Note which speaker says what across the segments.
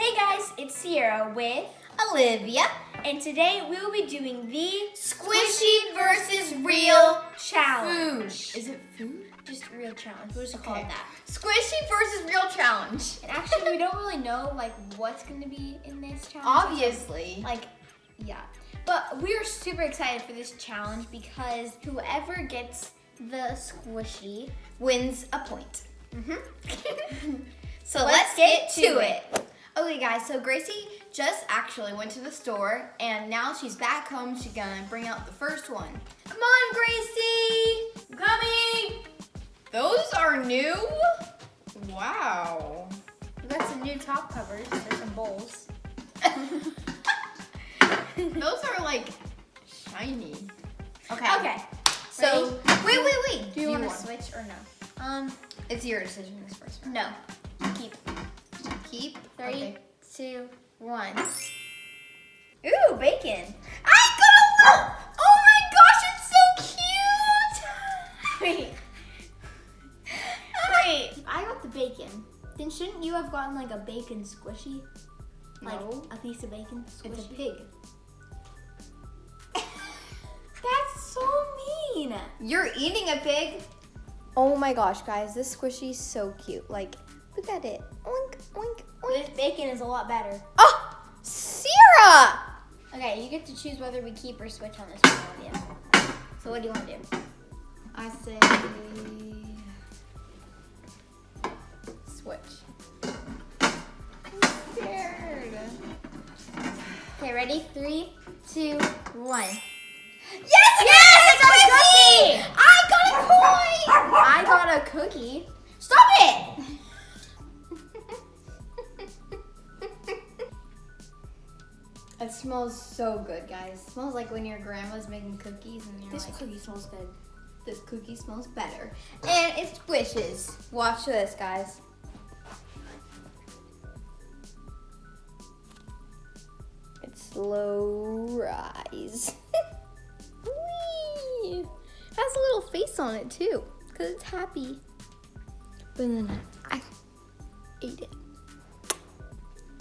Speaker 1: Hey guys, it's Sierra with
Speaker 2: Olivia,
Speaker 1: and today we will be doing the
Speaker 2: Squishy versus Real
Speaker 1: challenge.
Speaker 2: Food. Is it food?
Speaker 1: Just real challenge. We'll just call it that.
Speaker 2: Squishy versus Real Challenge.
Speaker 1: And actually, we don't really know like what's gonna be in this challenge.
Speaker 2: Obviously.
Speaker 1: Yeah. But we're super excited for this challenge because whoever gets the squishy
Speaker 2: Wins a point. So
Speaker 1: Let's
Speaker 2: let's
Speaker 1: get
Speaker 2: get
Speaker 1: to
Speaker 2: to it. Okay guys, so Gracie just actually went to the store and now she's back home. She's gonna bring out the first one. Come on, Gracie!
Speaker 1: I'm coming.
Speaker 2: Those are new? Wow.
Speaker 1: We got some new top covers. There's some bowls.
Speaker 2: Those are like shiny.
Speaker 1: Okay.
Speaker 2: So, wait.
Speaker 1: Do you want to switch or no?
Speaker 2: It's your decision this first round.
Speaker 1: No. Keep.
Speaker 2: Keep?
Speaker 1: 3,
Speaker 2: Okay.
Speaker 1: 2, 1.
Speaker 2: Ooh, bacon. I got a little, oh my gosh, it's so cute.
Speaker 1: Wait. I got the bacon. Then shouldn't you have gotten like a bacon squishy? Like
Speaker 2: No.
Speaker 1: a piece of bacon squishy?
Speaker 2: It's a pig.
Speaker 1: That's so mean.
Speaker 2: You're eating a pig? Oh my gosh, guys, this squishy's so cute. Like, look at it. Oink, oink, oink.
Speaker 1: This bacon is a lot better.
Speaker 2: Oh, Sierra!
Speaker 1: Okay, you get to choose whether we keep or switch on this one. Yeah. So what do you want to do?
Speaker 2: I say switch. I'm scared.
Speaker 1: Okay, ready? 3, 2, 1.
Speaker 2: Yes, it's a cookie! I got a coin!
Speaker 1: I got a cookie.
Speaker 2: Stop it! It smells so good, guys. It smells like when your grandma's making cookies and you're
Speaker 1: This
Speaker 2: like,
Speaker 1: cookie smells good.
Speaker 2: this cookie smells better. And it squishes. Watch this, guys. It's slow rise. Whee! Has a little face on it too, because it's happy. But then I ate it.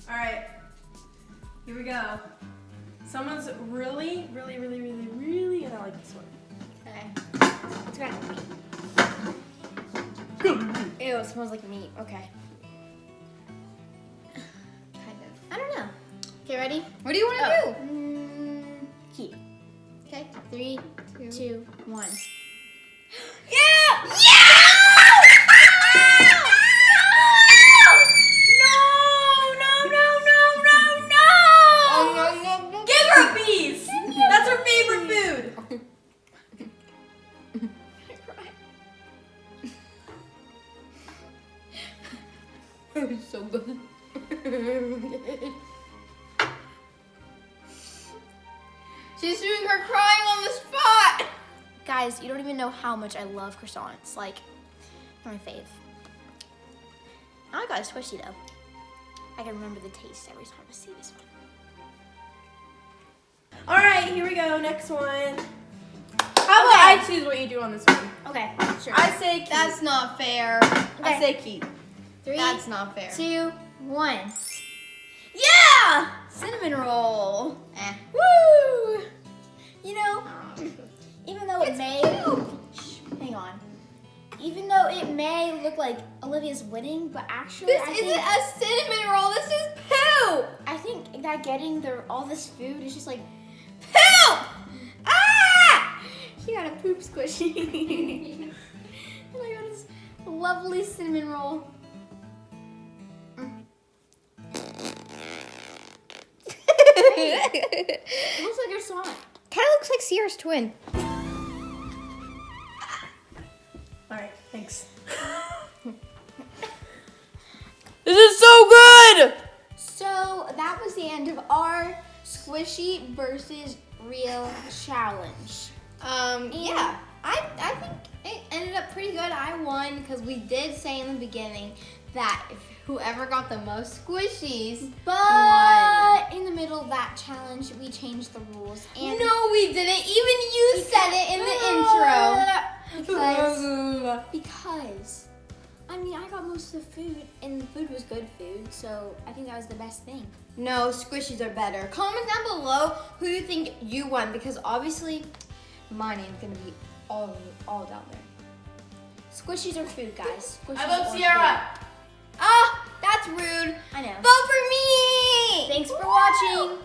Speaker 3: All right, here we go. Someone's really gonna like this one.
Speaker 1: Okay. It's gonna be.
Speaker 2: Ew, it smells like meat. Okay. Kind of.
Speaker 1: I don't know. Okay, ready?
Speaker 2: What do you want to do?
Speaker 1: Keep.
Speaker 2: Okay.
Speaker 1: 3, 2, 1.
Speaker 2: Yeah! No!
Speaker 3: Give her a piece. That's her favorite food.
Speaker 2: It's so good. She's doing her crying on the spot.
Speaker 1: Guys, you don't even know how much I love croissants. Like, they're my fave. I got a squishy though. I can remember the taste every time I see this one.
Speaker 3: All right, here we go. Next one. How about I choose what you do on this one?
Speaker 1: Okay, sure.
Speaker 3: I say keep.
Speaker 2: That's not fair.
Speaker 3: I say keep.
Speaker 1: 3,
Speaker 2: That's not fair.
Speaker 1: 2, 1.
Speaker 2: Yeah! Cinnamon roll.
Speaker 1: Woo! You know, even though it
Speaker 2: It's
Speaker 1: may, hang on. Even though it may look like Olivia's winning, but actually,
Speaker 2: This isn't a cinnamon roll. This is poop.
Speaker 1: I think that getting all this food is just like,
Speaker 2: Poop! Ah!
Speaker 1: she got a poop squishy. And I got this lovely cinnamon roll. It looks like your song.
Speaker 2: Kind of looks like Sierra's twin.
Speaker 3: All right, thanks. This is so good.
Speaker 1: So that was the end of our squishy versus real challenge.
Speaker 2: Yeah, I think it ended up pretty good. I won because we did say in the beginning that if whoever got the most squishies
Speaker 1: But
Speaker 2: won.
Speaker 1: in the middle of that challenge, we changed the rules. And
Speaker 2: No, we didn't. Even you said it in the intro.
Speaker 1: Because I mean, I got most of the food, and the food was good food, so I think that was the best thing.
Speaker 2: No, squishies are better. Comment down below who you think you won, because obviously my name's gonna be all down there.
Speaker 1: Squishies are food, guys. Squishies
Speaker 3: I vote
Speaker 1: are
Speaker 3: Sierra.
Speaker 2: Ah, that's rude.
Speaker 1: food. I know.
Speaker 2: Vote for me!
Speaker 1: Thanks for watching.